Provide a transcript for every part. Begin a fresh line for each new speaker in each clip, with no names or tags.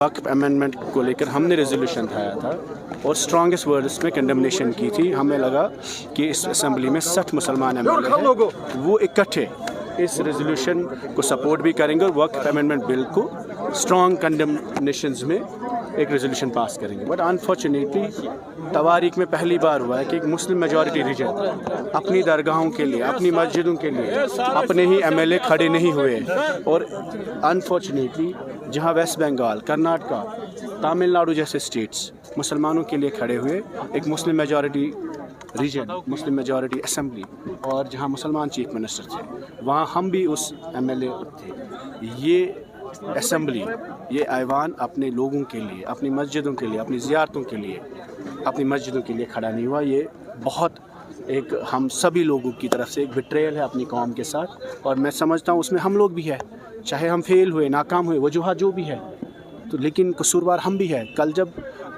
वक्फ amendment को लेकर हमने रेजोल्यूशन उठाया था और स्ट्रॉन्गेस्ट वर्ड्स में कंडेमनेशन की थी। हमें लगा कि इस असेंबली में 60 मुसलमान एमएलए हैं, वो इकट्ठे इस रेजोल्यूशन को सपोर्ट भी करेंगे और वक्फ अमेंडमेंट बिल को स्ट्रॉन्ग कंडेमनेशंस में एक रेजोल्यूशन पास करेंगे। बट अनफॉर्चुनेटली तवारीख में पहली बार हुआ है कि एक मुस्लिम मेजॉरिटी रीजन अपनी दरगाहों के लिए, अपनी मस्जिदों के लिए अपने ही एमएलए खड़े नहीं हुए। और अनफॉर्चुनेटली जहां वेस्ट बंगाल, कर्नाटका, तमिलनाडु जैसे स्टेट्स मुसलमानों के लिए खड़े हुए, एक मुस्लिम मेजॉरिटी रीजन, मुस्लिम मेजॉरिटी असेंबली और जहां मुसलमान चीफ मिनिस्टर थे, वहां हम भी उस एमएलए थे। ये असेंबली, ये ऐवान अपने लोगों के लिए, अपनी मस्जिदों के लिए, अपनी ज़ियारतों के लिए, अपनी मस्जिदों के लिए खड़ा नहीं हुआ। ये बहुत एक हम सभी लोगों की तरफ से एक बिट्रेयल है अपनी कौम के साथ। और मैं समझता हूँ उसमें हम लोग भी है, चाहे हम फेल हुए, नाकाम हुए, वजूहत जो भी है, तो लेकिन कसूरवार हम भी है। कल जब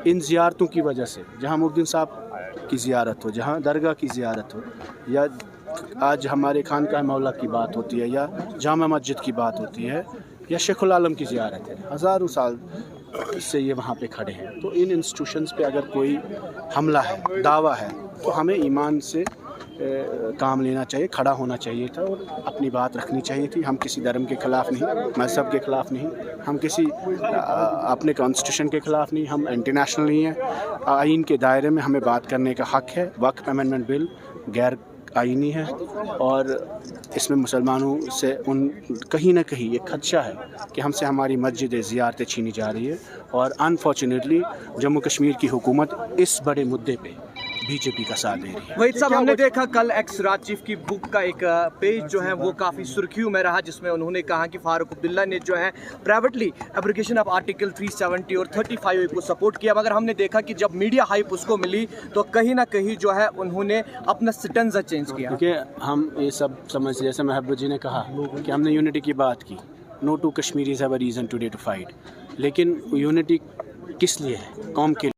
इन ज़ियारतों की वजह से, जहाँ मुफ्ती साहब की ज़ियारत हो, जहाँ दरगाह की ज़ियारत हो, या आज हमारे खानकाह मौला की बात होती है, या जामा मस्जिद की बात होती है, या शेखुल आलम की ज़ियारत है, हज़ारों साल से ये वहाँ पे खड़े हैं, तो इन इंस्टीट्यूशंस पे अगर कोई हमला है, दावा है, तो हमें ईमान से काम लेना चाहिए, खड़ा होना चाहिए था और अपनी बात रखनी चाहिए थी। हम किसी धर्म के ख़िलाफ़ नहीं, मज़हब के ख़िलाफ़ नहीं, हम किसी अपने कॉन्स्टिट्यूशन के ख़िलाफ़ नहीं, हम इंटरनेशनल नहीं हैं। आइन के दायरे में हमें बात करने का हक़ है। वक्फ अमेंडमेंट बिल गैर आइनी है और इसमें मुसलमानों से कहीं ना कहीं ये खदशा है कि हमसे हमारी मस्जिद ज़ियारतें छीनी जा रही है। और अनफॉर्चुनेटली जम्मू कश्मीर की हुकूमत इस बड़े मुद्दे पे बीजेपी का साथ दे रही है।
वहीद साहब, हमने देखा कल एक्स राज चीफ की बुक का एक पेज जो है वो काफ़ी सुर्खियों में रहा, जिसमें उन्होंने कहा कि फारूक अब्दुल्ला ने जो है प्राइवेटली एब्रोगेशन ऑफ आर्टिकल 370 और 35 को सपोर्ट किया। मगर हमने देखा कि जब मीडिया हाइप उसको मिली तो कहीं ना कहीं जो है उन्होंने अपना स्टेंजा चेंज किया।
देखिए, हम ये सब समझ, जैसे महबूब जी ने कहा कि हमने यूनिटी की बात की, no two Kashmiris have a reason today to fight, लेकिन यूनिटी किस लिए है? कौम के